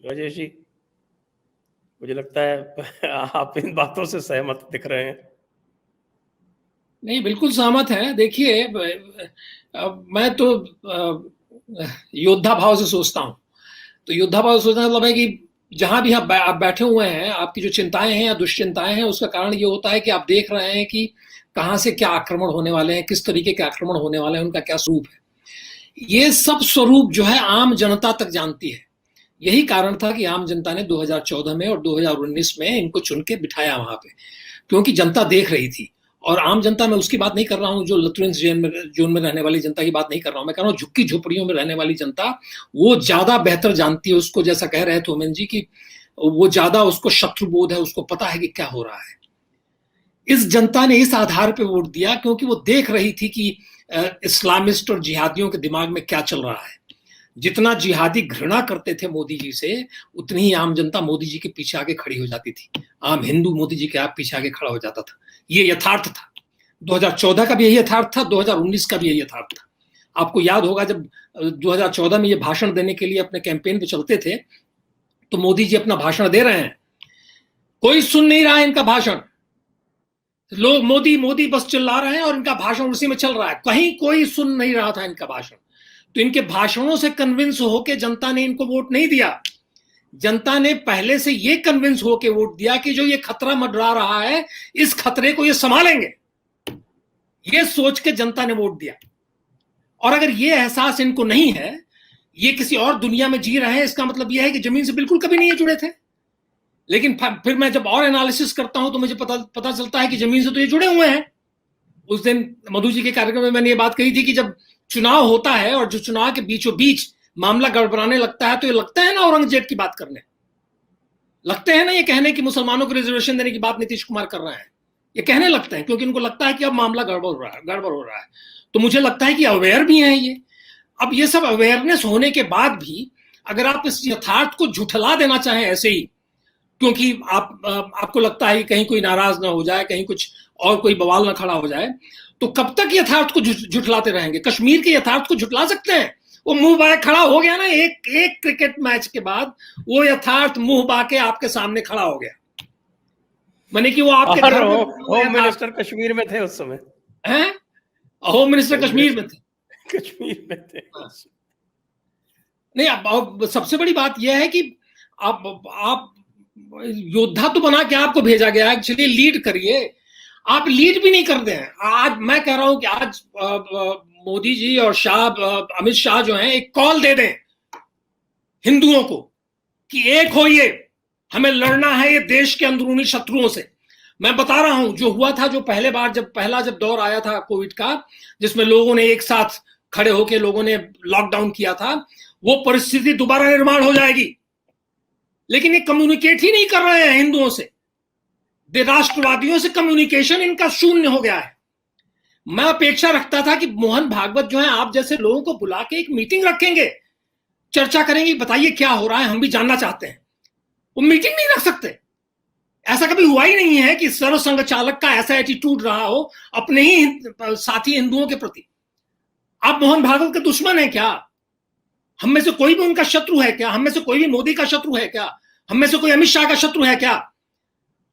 राजेश जी, मुझे लगता है आप इन बातों से सहमत दिख रहे हैं। नहीं, बिल्कुल सहमत है। देखिए, मैं तो योद्धा भाव से सोचता हूँ। तो योद्धा भाव से सोचने का मतलब है कि जहां भी आप बैठे हुए हैं, आपकी जो चिंताएं हैं या दुश्चिंताएं हैं, उसका कारण ये होता है कि आप देख रहे हैं कि कहाँ से क्या आक्रमण होने वाले हैं, किस तरीके के आक्रमण होने वाले हैं, उनका क्या स्वरूप है। ये सब स्वरूप जो है आम जनता तक जानती है। यही कारण था कि आम जनता ने 2014 में और 2019 में इनको चुन के बिठाया वहां पे, क्योंकि जनता देख रही थी। और आम जनता, मैं उसकी बात नहीं कर रहा हूँ जो लुथरन्स जोन में रहने वाली जनता की बात नहीं कर रहा हूँ, मैं कह रहा हूँ झुग्गी झोपड़ियों में रहने वाली जनता। वो ज्यादा बेहतर जानती है उसको, जैसा कह रहे थे ओमेन जी की, वो ज्यादा उसको शत्रुबोध है, उसको पता है कि क्या हो रहा है। इस जनता ने इस आधार पर वोट दिया क्योंकि वो देख रही थी कि इस्लामिस्ट और जिहादियों के दिमाग में क्या चल रहा है। जितना जिहादी घृणा करते थे मोदी जी से, उतनी ही आम जनता मोदी जी के पीछे आगे खड़ी हो जाती थी। आम हिंदू मोदी जी के आप पीछे आगे खड़ा हो जाता था। ये यथार्थ था। 2014 का भी यही यथार्थ था, 2019 का भी यही यथार्थ था। आपको याद होगा जब 2014 में ये भाषण देने के लिए अपने कैंपेन पे चलते थे, तो मोदी जी अपना भाषण दे रहे हैं, कोई सुन नहीं रहा है इनका भाषण। लोग मोदी मोदी बस चिल्ला रहे हैं और इनका भाषण उसी में चल रहा है, कहीं कोई सुन नहीं रहा था इनका भाषण। तो इनके भाषणों से कन्विंस होकर जनता ने इनको वोट नहीं दिया। जनता ने पहले से ये कन्विंस होकर वोट दिया कि जो ये खतरा मंडरा रहा है, इस खतरे को ये संभालेंगे। ये सोच के जनता ने वोट दिया। और अगर ये एहसास इनको नहीं है, ये किसी और दुनिया में जी रहे हैं, इसका मतलब यह है कि जमीन से बिल्कुल कभी नहीं जुड़े थे। लेकिन फिर मैं जब और एनालिसिस करता हूं तो मुझे पता चलता है कि जमीन से तो ये जुड़े हुए हैं। उस दिन मधु जी के कार्यक्रम में मैंने ये बात कही थी कि जब चुनाव होता है और जो चुनाव के बीचों बीच मामला गड़बड़ाने लगता है, तो ये लगता है ना औरंगजेब की बात करने, लगते हैं ना ये कहने की मुसलमानों को रिजर्वेशन देने की बात नीतीश कुमार कर रहे हैं। ये कहने लगते हैं क्योंकि इनको लगता है कि अब मामला गड़बड़ हो रहा है। तो मुझे लगता है कि अवेयर भी हैं ये। अब ये सब अवेयरनेस होने के बाद भी अगर आप इस यथार्थ को झुठला देना चाहें ऐसे ही, क्योंकि आपको लगता है कि कहीं कोई नाराज ना हो जाए, कहीं कुछ और कोई बवाल ना खड़ा हो जाए, तो कब तक यथार्थ को झुठलाते रहेंगे। कश्मीर के यथार्थ को झुठला सकते हैं? वो मुंह बाय खड़ा हो गया ना, एक क्रिकेट मैच के बाद वो यथार्थ मुंह बा के आपके सामने खड़ा हो गया। माने कि वो आपके घर में होम मिनिस्टर कश्मीर में थे उस समय। हैं? होम मिनिस्टर कश्मीर में थे। कश्मीर में थे। नहीं, अब सबसे बड़ी बात यह है कि आप योद्धा तो बना के आपको भेजा गया है, चलिए लीड करिए। आप लीड भी नहीं करते हैं। आज मैं कह रहा हूं कि आज मोदी जी और अमित शाह जो हैं, एक कॉल दे दें हिंदुओं को कि एक होइए, हमें लड़ना है ये देश के अंदरूनी शत्रुओं से। मैं बता रहा हूं जो हुआ था, जो पहला जब दौर आया था कोविड का, जिसमें लोगों ने एक साथ खड़े होकर लोगों ने लॉकडाउन किया था, वो परिस्थिति दोबारा निर्माण हो जाएगी। लेकिन ये कम्युनिकेट ही नहीं कर रहे हैं हिंदुओं से। राष्ट्रवादियों से कम्युनिकेशन इनका शून्य हो गया है। मैं अपेक्षा रखता था कि मोहन भागवत जो है, आप जैसे लोगों को बुला के एक मीटिंग रखेंगे, चर्चा करेंगे, बताइए क्या हो रहा है, हम भी जानना चाहते हैं। वो मीटिंग नहीं रख सकते। ऐसा कभी हुआ ही नहीं है कि सर्व संघ चालक का ऐसा एटीट्यूड रहा हो अपने ही साथी हिंदुओं के प्रति। आप मोहन भागवत के दुश्मन है क्या? हम में से कोई भी उनका शत्रु है क्या? हम में से कोई भी मोदी का शत्रु है क्या? हम में से कोई अमित शाह का शत्रु है क्या?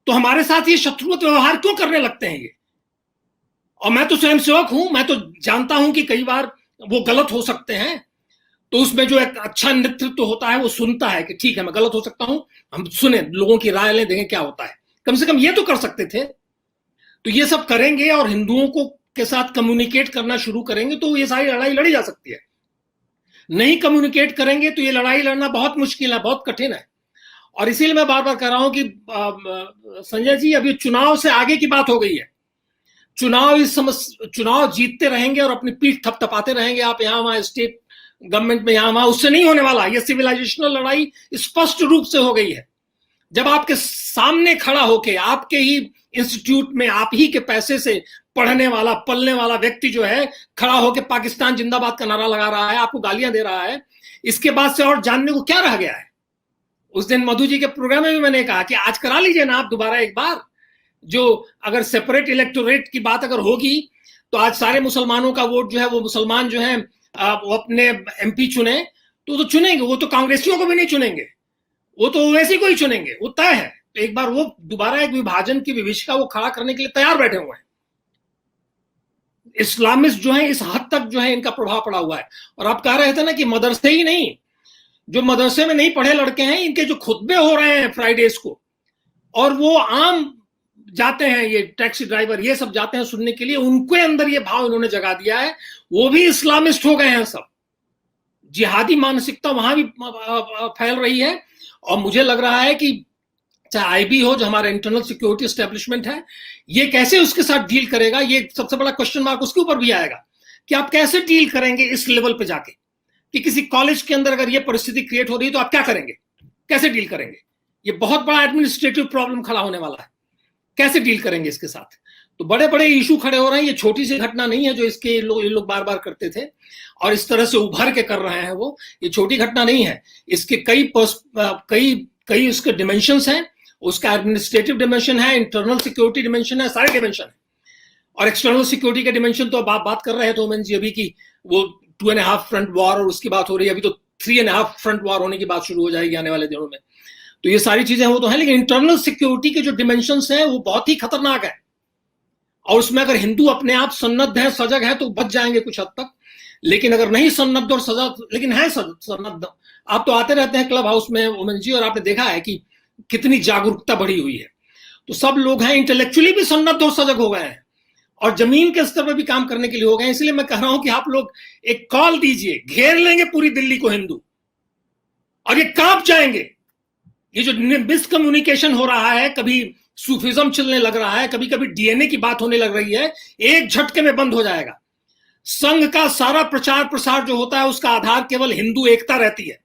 तो हमारे साथ ये शत्रुवत व्यवहार क्यों करने लगते हैं ये? और मैं तो स्वयंसेवक हूं, मैं तो जानता हूं कि कई बार वो गलत हो सकते हैं। तो उसमें जो एक अच्छा नेतृत्व होता है वो सुनता है कि ठीक है, मैं गलत हो सकता हूं, हम सुने, लोगों की राय लें, देखें क्या होता है। कम से कम ये तो कर सकते थे। तो ये सब करेंगे और हिंदुओं को के साथ कम्युनिकेट करना शुरू करेंगे तो ये सारी लड़ाई लड़ी जा सकती है। नहीं कम्युनिकेट करेंगे तो ये लड़ाई लड़ना बहुत मुश्किल है, बहुत कठिन है। और इसीलिए मैं बार बार कह रहा हूं कि संजय जी, अभी चुनाव से आगे की बात हो गई है। चुनाव जीतते रहेंगे और अपनी पीठ थपथपाते रहेंगे आप यहां वहां स्टेट गवर्नमेंट में, यहां वहां, उससे नहीं होने वाला। ये सिविलाइजेशनल लड़ाई स्पष्ट रूप से हो गई है। जब आपके सामने खड़ा होके आपके ही इंस्टीट्यूट में आप ही के पैसे से पढ़ने वाला पलने वाला व्यक्ति जो है खड़ा होकर पाकिस्तान जिंदाबाद का नारा लगा रहा है, आपको गालियां दे रहा है, इसके बाद से और जानने को क्या रह गया है? उस दिन मधु जी के प्रोग्राम में भी मैंने कहा कि आज करा लीजिए ना आप दोबारा एक बार, जो अगर सेपरेट इलेक्टोरेट की बात अगर होगी तो आज सारे मुसलमानों का वोट जो है वो मुसलमान जो है वो अपने एमपी चुने तो चुनेंगे, वो तो कांग्रेसियों को भी नहीं चुनेंगे। वो तो ओवैसी को ही चुनेंगे, वो तय है। तो एक बार वो दोबारा एक विभाजन की विभीषिका वो खड़ा करने के लिए तैयार बैठे हुए हैं। इस्लामिस्ट जो है इस हद तक जो है इनका प्रभाव पड़ा हुआ है। और आप कह रहे थे ना कि मदरसे ही नहीं, जो मदरसे में नहीं पढ़े लड़के हैं, इनके जो खुतबे हो रहे हैं फ्राइडेज को, और वो आम जाते हैं, ये टैक्सी ड्राइवर ये सब जाते हैं सुनने के लिए, उनके अंदर ये भाव इन्होंने जगा दिया है। वो भी इस्लामिस्ट हो गए हैं सब। जिहादी मानसिकता वहां भी फैल रही है। और मुझे लग रहा है कि चाहे आईबी हो, जो हमारा इंटरनल सिक्योरिटी एस्टेब्लिशमेंट है, ये कैसे उसके साथ डील करेगा, ये सबसे बड़ा क्वेश्चन मार्क उसके ऊपर भी आएगा कि आप कैसे डील करेंगे इस लेवल पे जाके, कि किसी कॉलेज के अंदर अगर ये परिस्थिति क्रिएट हो रही है तो आप क्या करेंगे, कैसे डील करेंगे। ये बहुत बड़ा एडमिनिस्ट्रेटिव प्रॉब्लम खड़ा होने वाला है, कैसे डील करेंगे इसके साथ। तो बड़े बड़े इशू खड़े हो रहे हैं। ये छोटी सी घटना नहीं है जो इसके ये लोग बार बार करते थे और इस तरह से उभर के कर रहे हैं। वो ये छोटी घटना नहीं है, इसके कई उसके डिमेंशंस हैं। उसका एडमिनिस्ट्रेटिव डिमेंशन है, इंटरनल सिक्योरिटी डिमेंशन है, सारे डिमेंशन है। और एक्सटर्नल सिक्योरिटी के डिमेंशन तो अब आप बात कर रहे हैं तो ओमेन जी अभी की वो 2.5 फ्रंट वॉर और उसकी बात हो रही है, अभी तो 3.5 फ्रंट वॉर होने की बात शुरू हो जाएगी आने वाले दिनों में। तो ये सारी चीजें वो तो है, लेकिन इंटरनल सिक्योरिटी के जो डिमेंशंस हैं वो बहुत ही खतरनाक है। और उसमें अगर हिंदू अपने आप सन्नद्ध है, सजग है, तो बच जाएंगे कुछ हद तक। लेकिन अगर नहीं सन्नद्ध और सजग, लेकिन है सन्नद्ध, आप तो आते रहते हैं क्लब हाउस में ओमेन जी, और आपने देखा है कि कितनी जागरूकता बढ़ी हुई है। तो सब लोग हैं इंटेलेक्चुअली भी सन्नद्ध और सजग हो गए हैं और जमीन के स्तर पर भी काम करने के लिए हो गए। इसलिए मैं कह रहा हूं कि आप लोग एक कॉल दीजिए, घेर लेंगे पूरी दिल्ली को हिंदू और ये कांप जाएंगे। ये जो मिसकम्युनिकेशन हो रहा है, कभी सूफिज्म चलने लग रहा है, कभी कभी डीएनए की बात होने लग रही है, एक झटके में बंद हो जाएगा। संघ का सारा प्रचार प्रसार जो होता है उसका आधार केवल हिंदू एकता रहती है।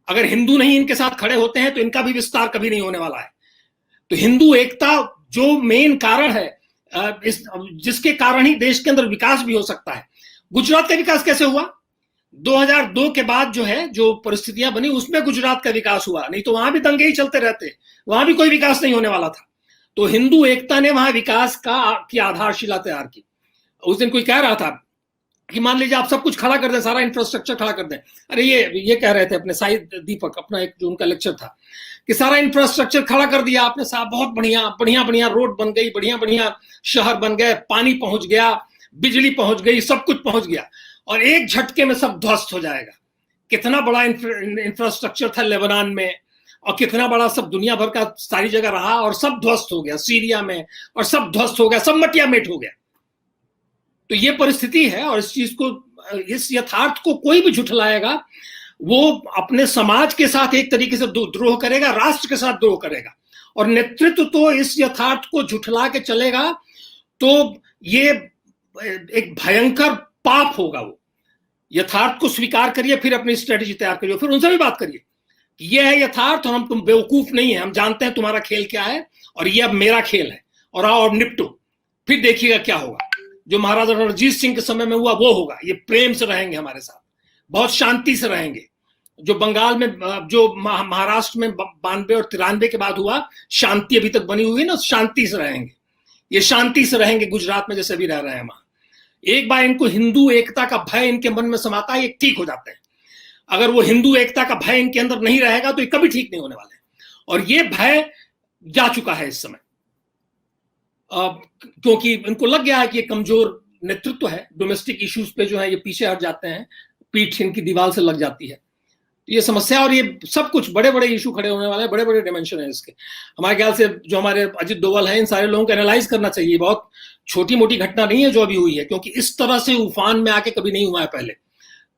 अगर हिंदू नहीं इनके साथ खड़े होते हैं तो इनका भी विस्तार कभी नहीं होने वाला है। तो हिंदू एकता जो मेन कारण है, जिसके कारण ही देश के अंदर विकास भी हो सकता है। गुजरात का विकास कैसे हुआ? 2002 के बाद जो है जो परिस्थितियां बनी उसमें गुजरात का विकास हुआ, नहीं तो वहां भी दंगे ही चलते रहते, वहां भी कोई विकास नहीं होने वाला था। तो हिंदू एकता ने वहां विकास की आधारशिला तैयार की। उस दिन कोई कह रहा था कि मान लीजिए आप सब कुछ खड़ा कर दें, सारा इंफ्रास्ट्रक्चर खड़ा कर दें। अरे ये कह रहे थे अपने साई दीपक, अपना एक जो उनका लेक्चर था कि सारा इंफ्रास्ट्रक्चर खड़ा कर दिया आपने साहब, बहुत बढ़िया रोड बन गई, बढ़िया शहर बन गए, पानी पहुंच गया, बिजली पहुंच गई, सब कुछ पहुंच गया, और एक झटके में सब ध्वस्त हो जाएगा। कितना बड़ा इंफ्रास्ट्रक्चर था लेबनान में, और कितना बड़ा सब दुनिया भर का सारी जगह रहा, और सब ध्वस्त हो गया सीरिया में, और सब ध्वस्त हो गया, सब मटिया मेट हो गया। तो ये परिस्थिति है, और इस चीज को, इस यथार्थ को कोई भी झुठलाएगा वो अपने समाज के साथ एक तरीके से द्रोह करेगा, राष्ट्र के साथ द्रोह करेगा। और नेतृत्व तो इस यथार्थ को झुठला के चलेगा तो ये एक भयंकर पाप होगा। वो यथार्थ को स्वीकार करिए, फिर अपनी स्ट्रेटेजी तैयार करिए, फिर उनसे भी बात करिए कि ये है यथार्थ और तुम बेवकूफ नहीं है, हम जानते हैं तुम्हारा खेल क्या है और ये अब मेरा खेल है, और आओ और निपटो, फिर देखिएगा क्या होगा। जो महाराजा रणजीत सिंह के समय में हुआ वो होगा। ये प्रेम से रहेंगे हमारे साथ, बहुत शांति से रहेंगे। जो बंगाल में, जो महाराष्ट्र में 92 और 93 के बाद हुआ, शांति अभी तक बनी हुई है ना, शांति से रहेंगे। ये शांति से रहेंगे गुजरात में जैसे भी रह रहे हैं वहां। एक बार इनको हिंदू एकता का भय इनके मन में समाता है, ये ठीक हो जाते हैं। अगर वो हिंदू एकता का भय इनके अंदर नहीं रहेगा तो ये कभी ठीक नहीं होने वाले। और ये भय जा चुका है इस समय, क्योंकि इनको लग गया है कि ये कमजोर नेतृत्व है, डोमेस्टिक इश्यूज पे जो है ये पीछे हट जाते हैं, पीठ इनकी दीवार से लग जाती है। तो ये समस्या और ये सब कुछ बड़े बड़े इशू खड़े होने वाले हैं, बड़े बड़े डिमेंशन है इसके। हमारे ख्याल से जो हमारे अजित डोभाल हैं, इन सारे लोगों को एनालाइज करना चाहिए। बहुत छोटी मोटी घटना नहीं है जो अभी हुई है, क्योंकि इस तरह से उफान में आके कभी नहीं हुआ है पहले।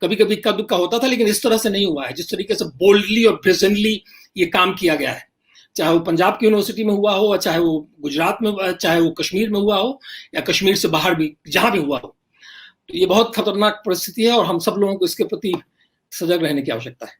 कभी कभी इक्का दुक्का होता था, लेकिन इस तरह से नहीं हुआ है जिस तरीके से बोल्डली और ब्रेजेंटली ये काम किया गया है। चाहे वो पंजाब की यूनिवर्सिटी में हुआ हो, चाहे वो गुजरात में, चाहे वो कश्मीर में हुआ हो, या कश्मीर से बाहर भी जहां भी हुआ हो। तो ये बहुत खतरनाक परिस्थिति है और हम सब लोगों को इसके प्रति सजग रहने की आवश्यकता है।